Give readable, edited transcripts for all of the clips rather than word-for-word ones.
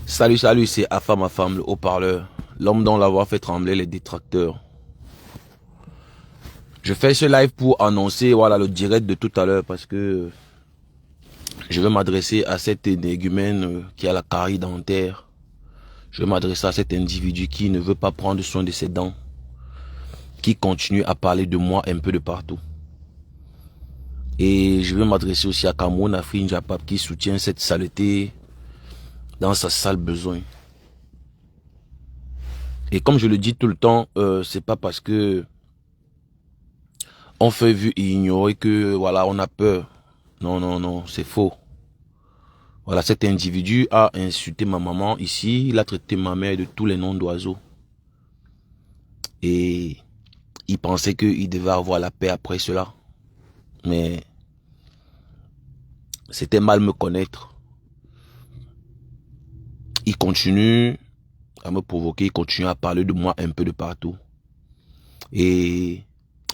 Salut, salut, c'est Afa, ma femme, le haut-parleur. L'homme dont la voix fait trembler les détracteurs. Je fais ce live pour annoncer voilà, le direct de tout à l'heure parce que je veux m'adresser à cet énégumène qui a la carie dentaire. Je veux m'adresser à cet individu qui ne veut pas prendre soin de ses dents, qui continue à parler de moi un peu de partout. Et je veux m'adresser aussi à Cameroun Afrin Japap qui soutient cette saleté dans sa sale besoin. Et comme je le dis tout le temps, c'est pas parce que on fait vu et ignorer que voilà on a peur. Non, non, non, c'est faux. Voilà, cet individu a insulté ma maman ici, il a traité ma mère de tous les noms d'oiseaux. Et il pensait qu'il devait avoir la paix après cela. Mais c'était mal me connaître. Il continue à me provoquer, il continue à parler de moi un peu de partout. Et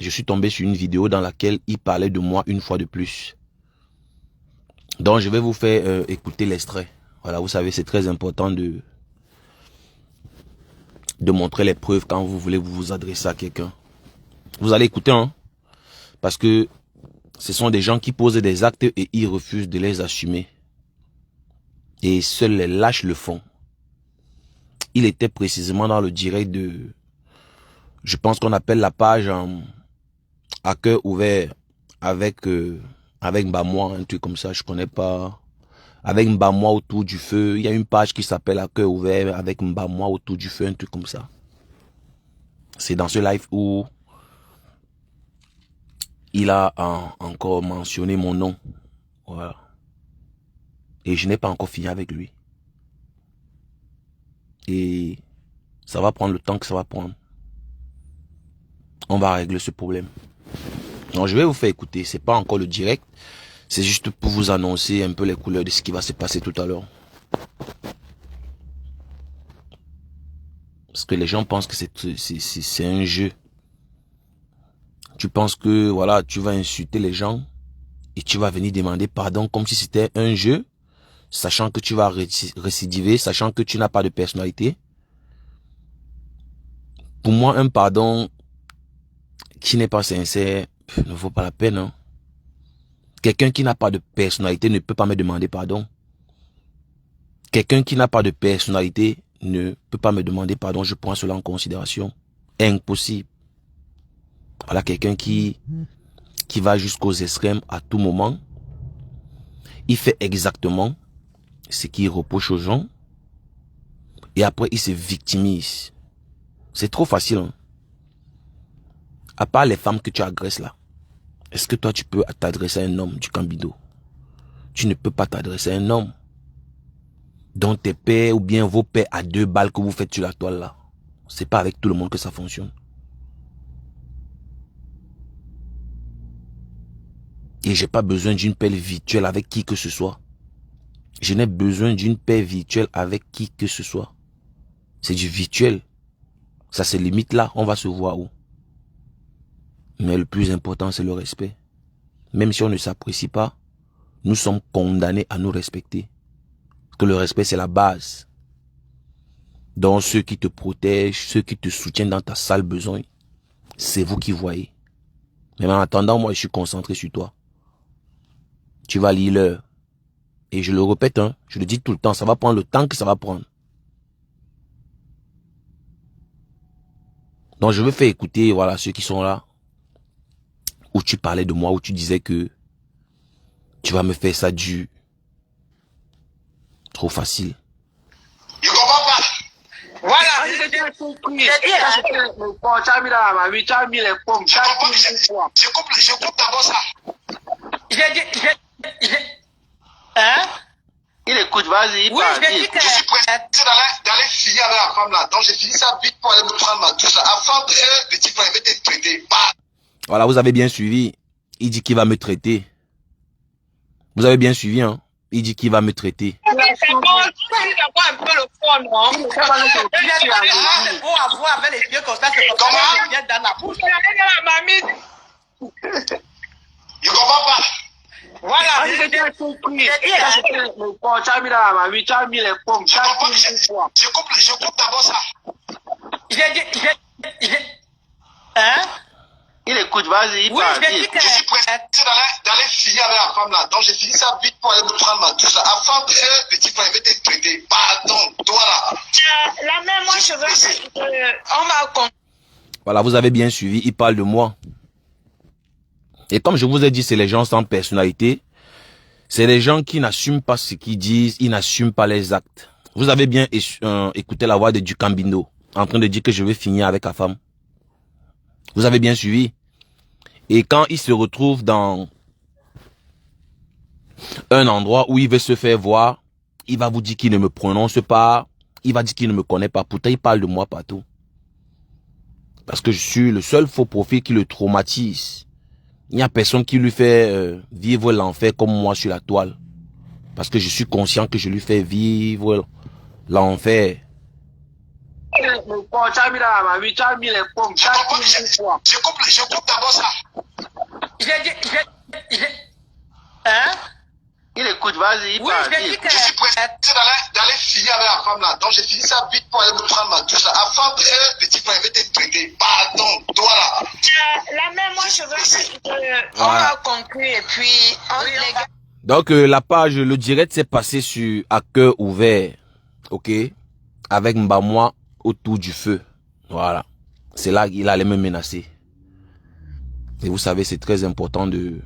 je suis tombé sur une vidéo dans laquelle il parlait de moi une fois de plus. Donc je vais vous faire écouter l'extrait. Voilà, vous savez, c'est très important de montrer les preuves quand vous voulez vous adresser à quelqu'un. Vous allez écouter, hein, parce que ce sont des gens qui posent des actes et ils refusent de les assumer. Et seuls les lâches le font. Il était précisément dans le direct de, je pense qu'on appelle la page à cœur ouvert avec Mbamoi, un truc comme ça, je connais pas. Avec Mbamoi autour du feu, il y a une page qui s'appelle à cœur ouvert avec Mbamoi autour du feu, un truc comme ça. C'est dans ce live où il a encore mentionné mon nom. Voilà. Et je n'ai pas encore fini avec lui. Et ça va prendre le temps que ça va prendre. On va régler ce problème. Donc je vais vous faire écouter. C'est pas encore le direct. C'est juste pour vous annoncer un peu les couleurs de ce qui va se passer tout à l'heure. Parce que les gens pensent que c'est un jeu. Tu penses que voilà, tu vas insulter les gens et tu vas venir demander pardon comme si c'était un jeu, sachant que tu vas récidiver, sachant que tu n'as pas de personnalité. Pour moi, un pardon qui n'est pas sincère ne vaut pas la peine. Hein. Quelqu'un qui n'a pas de personnalité ne peut pas me demander pardon. Quelqu'un qui n'a pas de personnalité ne peut pas me demander pardon. Je prends cela en considération. Impossible. Voilà quelqu'un qui va jusqu'aux extrêmes à tout moment. Il fait exactement ce qu'il reproche aux gens. Et après, il se victimise. C'est trop facile. Hein? À part les femmes que tu agresses là. Est-ce que toi, tu peux t'adresser à un homme du Cambido? Tu ne peux pas t'adresser à un homme dont tes pères ou bien vos pères à 2 balles que vous faites sur la toile là. C'est pas avec tout le monde que ça fonctionne. Et j'ai pas besoin d'une paix virtuelle avec qui que ce soit. Je n'ai besoin d'une paix virtuelle avec qui que ce soit. C'est du virtuel. Ça se limite là, on va se voir où. Mais le plus important, c'est le respect. Même si on ne s'apprécie pas, nous sommes condamnés à nous respecter. Parce que le respect, c'est la base. Donc ceux qui te protègent, ceux qui te soutiennent dans ta sale besoin, c'est vous qui voyez. Mais en attendant, moi, je suis concentré sur toi. Tu vas lire l'heure. Et je le répète, hein, je le dis tout le temps, ça va prendre le temps que ça va prendre. Donc je veux faire écouter, voilà, ceux qui sont là, où tu parlais de moi, où tu disais que tu vas me faire ça dur. Trop facile. Je comprends pas. Voilà, j'ai compris. Tu as mis dans la mamie, tu as mis les pommes. Je coupe d'abord ça. Hein? Il écoute, vas-y, il parle. Je suis pressé d'aller finir avec la femme là. Donc j'ai fini ça vite pour aller me prendre ma douche là. Avant que le type va te traiter. Voilà, vous avez bien suivi. Il dit qu'il va me traiter. Vous avez bien suivi, hein? Il dit qu'il va me traiter. C'est bon, tu vas un peu le fond, non? C'est bon à voir avec les yeux comme ça, c'est comme ça que vient dans la bouche. Je comprends pas. Voilà, j'ai dit, tu as mis dans la mamie, tu as mis les pommes, tu as mis les pois. Je coupe d'abord ça. Hein? Il écoute, vas-y, il Oui, parle. j'ai dit que... Je suis pressé d'aller finir avec la femme là. Donc j'ai fini ça vite pour aller me prendre ma douche là. Avant que petit frère va te traiter. Pardon, toi là. La même, moi je veux... on va... Voilà, vous avez bien suivi, il parle de moi. Et comme je vous ai dit, c'est les gens sans personnalité. C'est les gens qui n'assument pas ce qu'ils disent, ils n'assument pas les actes. Vous avez bien écouté la voix de Ducambindo en train de dire que je vais finir avec la femme. Vous avez bien suivi. Et quand il se retrouve dans un endroit où il veut se faire voir, il va vous dire qu'il ne me prononce pas, il va dire qu'il ne me connaît pas. Pourtant, il parle de moi partout. Parce que je suis le seul faux profil qui le traumatise. Il n'y a personne qui lui fait vivre l'enfer comme moi sur la toile. Parce que je suis conscient que je lui fais vivre l'enfer. Tu as mis dans la mamie, tu as mis les pommes, tu as mis les pois. Je coupe d'abord ça. Hein? Il écoute, vas-y, il parle. J'ai dit que... Je suis pressé d'aller finir avec la femme là. Donc j'ai fini ça vite pour aller me prendre ma douche là. Avant que petit frère va te traiter. Pardon, toi là. La même, moi je veux... On a conclu et puis... les gars... Donc la page, le direct s'est passé sur à cœur ouvert. Ok? Avec Mbamwa autour du feu. Voilà. C'est là qu'il allait me menacer. Et vous savez, c'est très important de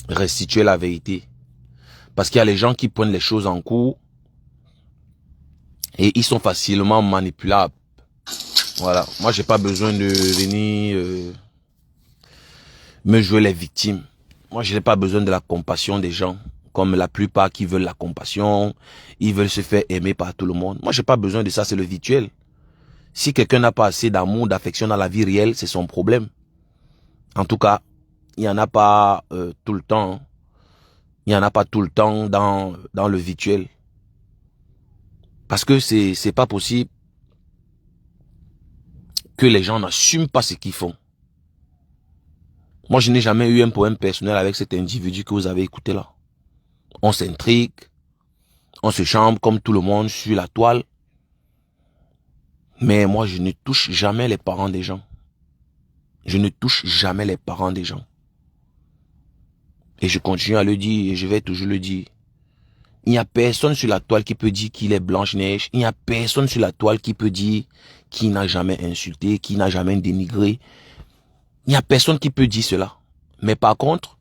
restituer la vérité. Parce qu'il y a les gens qui prennent les choses en cours et ils sont facilement manipulables. Voilà. Moi, j'ai pas besoin de venir me jouer les victimes. Moi, je n'ai pas besoin de la compassion des gens. Comme la plupart qui veulent la compassion, ils veulent se faire aimer par tout le monde. Moi, j'ai pas besoin de ça, c'est le virtuel. Si quelqu'un n'a pas assez d'amour, d'affection dans la vie réelle, c'est son problème. En tout cas, il n'y en a pas tout le temps. Il n'y en a pas tout le temps dans le virtuel. Parce que c'est pas possible que les gens n'assument pas ce qu'ils font. Moi, je n'ai jamais eu un problème personnel avec cet individu que vous avez écouté là. On s'intrigue, on se chambre comme tout le monde sur la toile. Mais moi, je ne touche jamais les parents des gens. Je ne touche jamais les parents des gens. Et je continue à le dire et je vais toujours le dire. Il n'y a personne sur la toile qui peut dire qu'il est Blanche-Neige. Il n'y a personne sur la toile qui peut dire qu'il n'a jamais insulté, qu'il n'a jamais dénigré. Il n'y a personne qui peut dire cela. Mais par contre,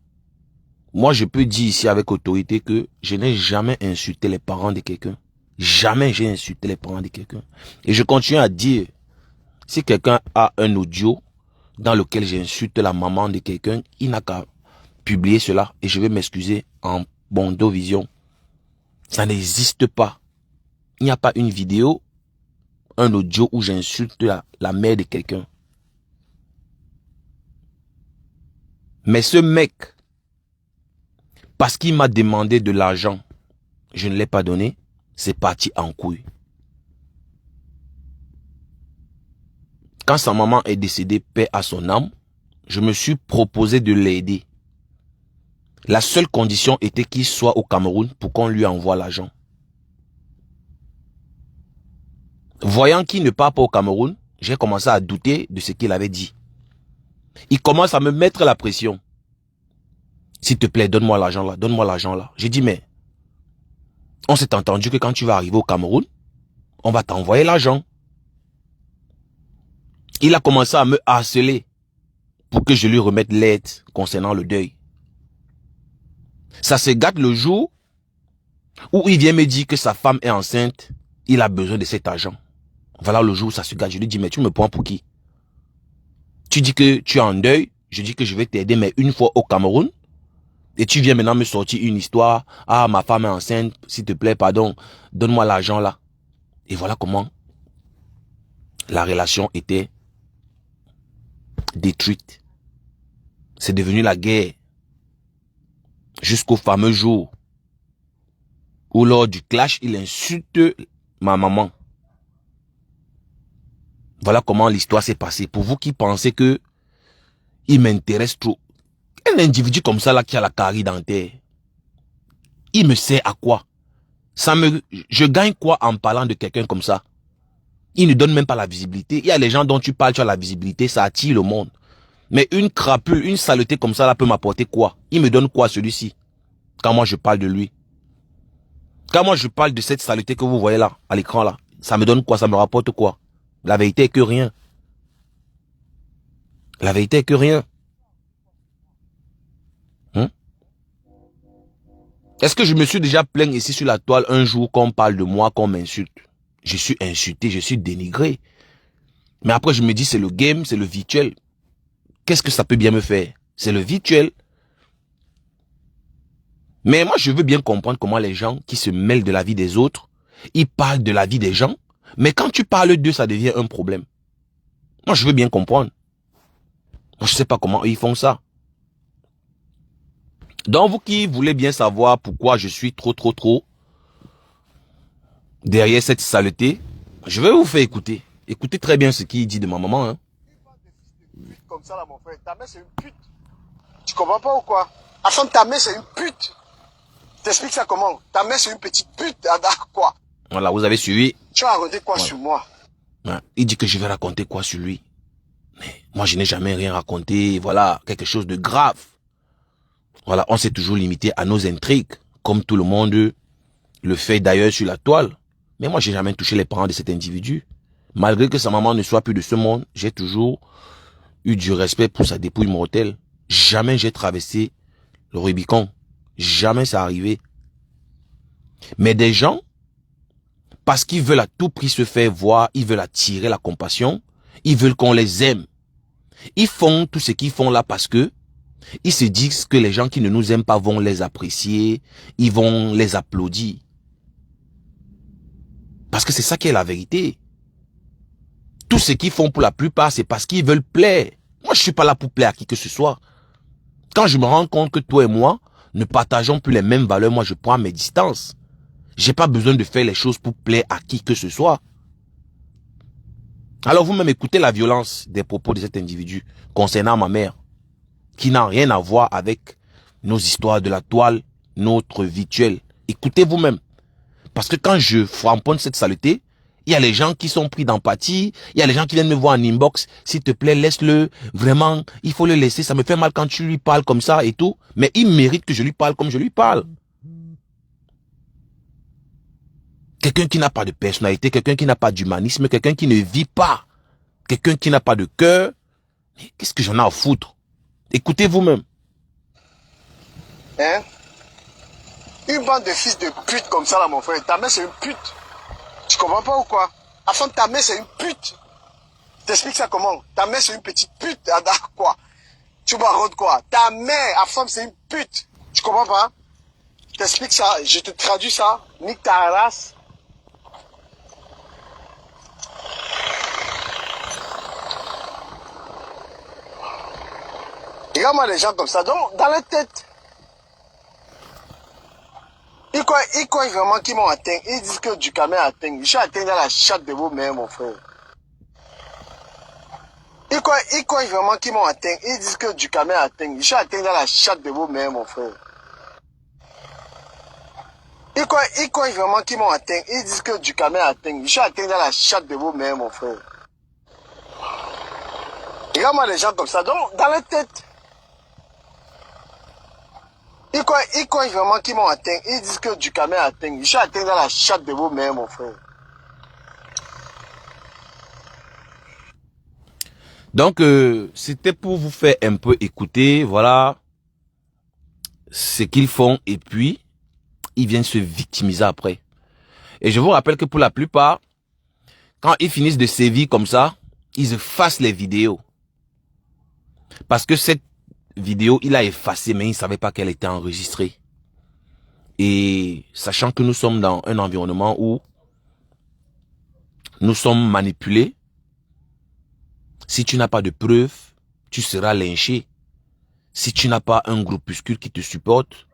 moi je peux dire ici avec autorité que je n'ai jamais insulté les parents de quelqu'un. Jamais j'ai insulté les parents de quelqu'un. Et je continue à dire, si quelqu'un a un audio dans lequel j'insulte la maman de quelqu'un, il n'a qu'à publier cela et je vais m'excuser en Bondo Vision. Ça n'existe pas. Il n'y a pas une vidéo, un audio où j'insulte la mère de quelqu'un. Mais ce mec, parce qu'il m'a demandé de l'argent, je ne l'ai pas donné, c'est parti en couille. Quand sa maman est décédée, paix à son âme, je me suis proposé de l'aider. La seule condition était qu'il soit au Cameroun pour qu'on lui envoie l'argent. Voyant qu'il ne part pas au Cameroun, j'ai commencé à douter de ce qu'il avait dit. Il commence à me mettre la pression. S'il te plaît, donne-moi l'argent là, donne-moi l'argent là. J'ai dit, mais on s'est entendu que quand tu vas arriver au Cameroun, on va t'envoyer l'argent. Il a commencé à me harceler pour que je lui remette l'aide concernant le deuil. Ça se gâte le jour où il vient me dire que sa femme est enceinte, il a besoin de cet argent. Voilà le jour où ça se gâte. Je lui dis, mais tu me prends pour qui? Tu dis que tu es en deuil, je dis que je vais t'aider, mais une fois au Cameroun, et tu viens maintenant me sortir une histoire, ah, ma femme est enceinte, s'il te plaît, pardon, donne-moi l'argent là. Et voilà comment la relation était détruite. C'est devenu la guerre. Jusqu'au fameux jour où lors du clash, il insulte ma maman. Voilà comment l'histoire s'est passée. Pour vous qui pensez que il m'intéresse trop, Un individu comme ça là qui a la carie dentaire, il me sert à quoi? Je gagne quoi en parlant de quelqu'un comme ça? Il ne donne même pas la visibilité. Il y a les gens dont tu parles, tu as la visibilité, ça attire le monde. Mais une crapule, une saleté comme ça là peut m'apporter quoi? Il me donne quoi celui-ci? Quand moi je parle de lui. Quand moi je parle de cette saleté que vous voyez là, à l'écran là, ça me donne quoi? Ça me rapporte quoi? La vérité est que rien. La vérité est que rien. Est-ce que je me suis déjà plaint ici sur la toile un jour qu'on parle de moi, qu'on m'insulte? Je suis insulté, je suis dénigré. Mais après je me dis c'est le game, c'est le virtuel. Qu'est-ce que ça peut bien me faire? C'est le virtuel. Mais moi je veux bien comprendre comment les gens qui se mêlent de la vie des autres, ils parlent de la vie des gens, mais quand tu parles d'eux, ça devient un problème. Moi je veux bien comprendre. Moi je sais pas comment ils font ça. Donc vous qui voulez bien savoir pourquoi je suis trop derrière cette saleté, je vais vous faire écouter. Écoutez très bien ce qu'il dit de ma maman. Hein. Comme ça là mon frère, ta mère c'est une pute. Tu comprends pas ou quoi? Enfin ta mère c'est une pute. T'expliques ça comment? Ta mère c'est une petite pute. Quoi? Voilà, vous avez suivi. Tu vas raconter quoi sur moi? Il dit que je vais raconter quoi sur lui. Mais moi je n'ai jamais rien raconté. Voilà, quelque chose de grave. Voilà, on s'est toujours limité à nos intrigues, comme tout le monde le fait d'ailleurs sur la toile. Mais moi, j'ai jamais touché les parents de cet individu. Malgré que sa maman ne soit plus de ce monde, j'ai toujours eu du respect pour sa dépouille mortelle. Jamais j'ai traversé le Rubicon. Jamais ça arrivé. Mais des gens, parce qu'ils veulent à tout prix se faire voir, ils veulent attirer la compassion, ils veulent qu'on les aime. Ils font tout ce qu'ils font là parce que ils se disent que les gens qui ne nous aiment pas vont les apprécier, ils vont les applaudir. Parce que c'est ça qui est la vérité. Tout ce qu'ils font pour la plupart, c'est parce qu'ils veulent plaire. Moi, je suis pas là pour plaire à qui que ce soit. Quand je me rends compte que toi et moi ne partageons plus les mêmes valeurs, moi je prends mes distances. J'ai pas besoin de faire les choses pour plaire à qui que ce soit. Alors vous-même écoutez la violence des propos de cet individu concernant ma mère, qui n'a rien à voir avec nos histoires de la toile, notre virtuel. Écoutez vous-même. Parce que quand je framponne cette saleté, il y a les gens qui sont pris d'empathie, il y a les gens qui viennent me voir en inbox, s'il te plaît, laisse-le, vraiment, il faut le laisser, ça me fait mal quand tu lui parles comme ça et tout, mais il mérite que je lui parle comme je lui parle. Quelqu'un qui n'a pas de personnalité, quelqu'un qui n'a pas d'humanisme, quelqu'un qui ne vit pas, quelqu'un qui n'a pas de cœur, qu'est-ce que j'en ai à foutre? Écoutez vous-même. Hein? Une bande de fils de pute comme ça là mon frère, ta mère c'est une pute. Tu comprends pas ou quoi? Enfin ta mère c'est une pute. T'expliques ça comment? Ta mère c'est une petite pute. Quoi? Tu vas rendre quoi? Ta mère, à femme c'est une pute. Tu comprends pas? T'expliques ça, je te traduis ça. Nique ta race. Regarde-moi les gens comme ça, donc dans la tête. Ils croient vraiment qu'ils m'ont atteint. Ils disent que du caméra atteint. Je suis atteint dans la chatte de vos mères, mon frère. Ils croient vraiment qu'ils m'ont atteint. Ils disent que du caméra atteint. Je suis atteint dans la chatte de vos mères, mon frère. Ils croient vraiment qu'ils m'ont atteint. Ils disent que du caméra atteint. Je suis atteint dans la chatte de vos mères, mon frère. Regarde-moi les gens comme ça, donc dans la tête. Ils croient vraiment qu'ils m'ont atteint. Ils disent que du caméra atteint. Je suis atteint dans la chatte de vos mères, mon frère. Donc, c'était pour vous faire un peu écouter, voilà, ce qu'ils font. Et puis, ils viennent se victimiser après. Et je vous rappelle que pour la plupart, quand ils finissent de sévir comme ça, ils effacent les vidéos. Parce que cette vidéo, il a effacé, mais il ne savait pas qu'elle était enregistrée. Et sachant que nous sommes dans un environnement où nous sommes manipulés, si tu n'as pas de preuves, tu seras lynché. Si tu n'as pas un groupuscule qui te supporte,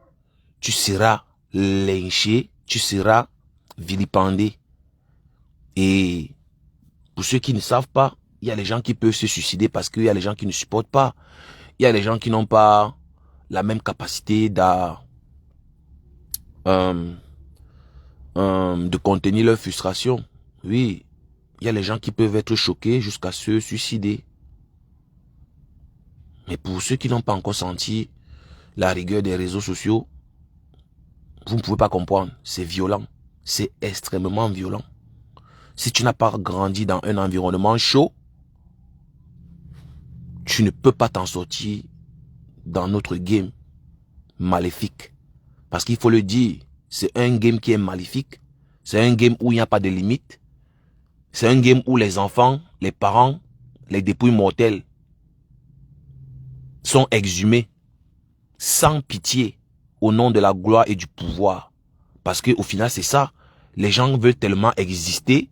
tu seras lynché, tu seras vilipendé. Et pour ceux qui ne savent pas, il y a les gens qui peuvent se suicider parce qu'il y a les gens qui ne supportent pas. Il y a les gens qui n'ont pas la même capacité de contenir leur frustration. Oui, il y a les gens qui peuvent être choqués jusqu'à se suicider. Mais pour ceux qui n'ont pas encore senti la rigueur des réseaux sociaux, vous ne pouvez pas comprendre. C'est violent. C'est extrêmement violent. Si tu n'as pas grandi dans un environnement chaud, tu ne peux pas t'en sortir dans notre game maléfique. Parce qu'il faut le dire, c'est un game qui est maléfique. C'est un game où il n'y a pas de limite. C'est un game où les enfants, les parents, les dépouilles mortelles sont exhumés sans pitié au nom de la gloire et du pouvoir. Parce qu'au final, c'est ça. Les gens veulent tellement exister,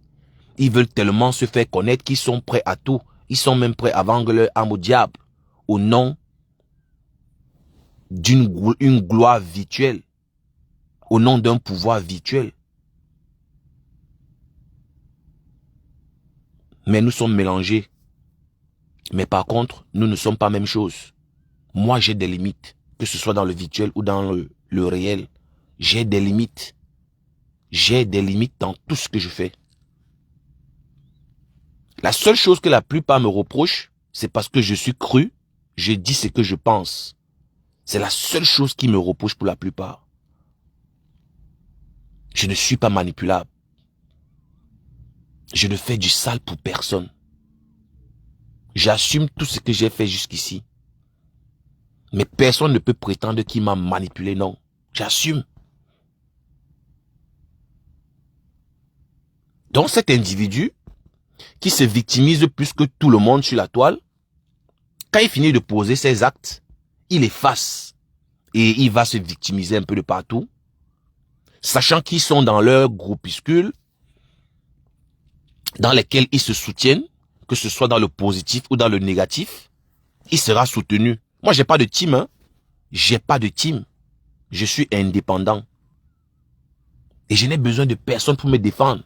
ils veulent tellement se faire connaître qu'ils sont prêts à tout. Ils sont même prêts à vendre leur âme au diable au nom d'une gloire virtuelle, au nom d'un pouvoir virtuel. Mais nous sommes mélangés. Mais par contre, nous ne sommes pas la même chose. Moi, j'ai des limites, que ce soit dans le virtuel ou dans le réel. J'ai des limites. J'ai des limites dans tout ce que je fais. La seule chose que la plupart me reprochent, c'est parce que je suis cru, je dis ce que je pense. C'est la seule chose qui me reproche pour la plupart. Je ne suis pas manipulable. Je ne fais du sale pour personne. J'assume tout ce que j'ai fait jusqu'ici. Mais personne ne peut prétendre qu'il m'a manipulé, non. J'assume. Donc cet individu, qui se victimise plus que tout le monde sur la toile, quand il finit de poser ses actes, il efface et il va se victimiser un peu de partout, sachant qu'ils sont dans leur groupuscule, dans lesquels ils se soutiennent, que ce soit dans le positif ou dans le négatif, il sera soutenu. Moi, j'ai pas de team, hein. J'ai pas de team. Je suis indépendant. Et je n'ai besoin de personne pour me défendre.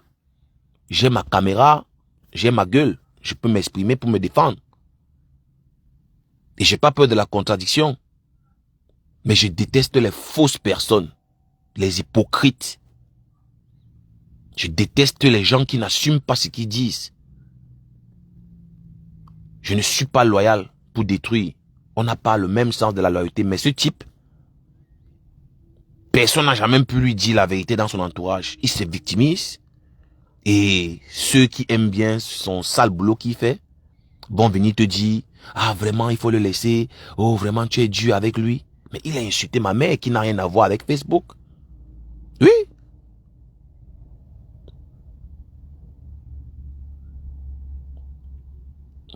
J'ai ma caméra, j'ai ma gueule. Je peux m'exprimer pour me défendre. Et j'ai pas peur de la contradiction. Mais je déteste les fausses personnes, les hypocrites. Je déteste les gens qui n'assument pas ce qu'ils disent. Je ne suis pas loyal pour détruire. On n'a pas le même sens de la loyauté. Mais ce type, personne n'a jamais pu lui dire la vérité dans son entourage. Il se victimise. Et ceux qui aiment bien son sale boulot qu'il fait, vont venir te dire, ah vraiment il faut le laisser. Oh vraiment tu es dur avec lui. Mais il a insulté ma mère qui n'a rien à voir avec Facebook. Oui.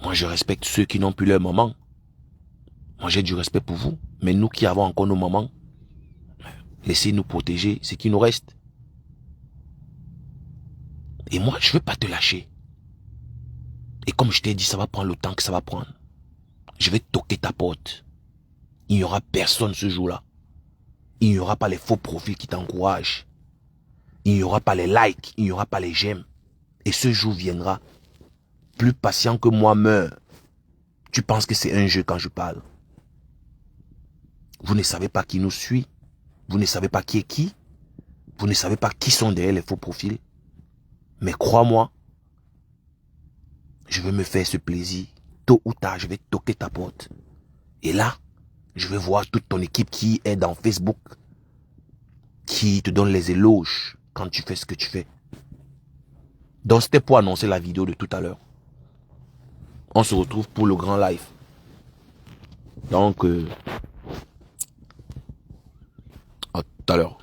Moi, je respecte ceux qui n'ont plus leur maman. Moi, j'ai du respect pour vous. Mais nous qui avons encore nos mamans, laissez-nous protéger ce qui nous reste. Et moi, je ne veux pas te lâcher. Et comme je t'ai dit, ça va prendre le temps que ça va prendre. Je vais toquer ta porte. Il n'y aura personne ce jour-là. Il n'y aura pas les faux profils qui t'encouragent. Il n'y aura pas les likes. Il n'y aura pas les j'aime. Et ce jour viendra. Plus patient que moi meurt. Tu penses que c'est un jeu quand je parle. Vous ne savez pas qui nous suit. Vous ne savez pas qui est qui. Vous ne savez pas qui sont derrière les faux profils. Mais crois-moi, je vais me faire ce plaisir. Tôt ou tard, je vais toquer ta porte. Et là, je vais voir toute ton équipe qui est dans Facebook, qui te donne les éloges quand tu fais ce que tu fais. Donc c'était pour annoncer la vidéo de tout à l'heure. On se retrouve pour le grand live. Donc, à tout à l'heure.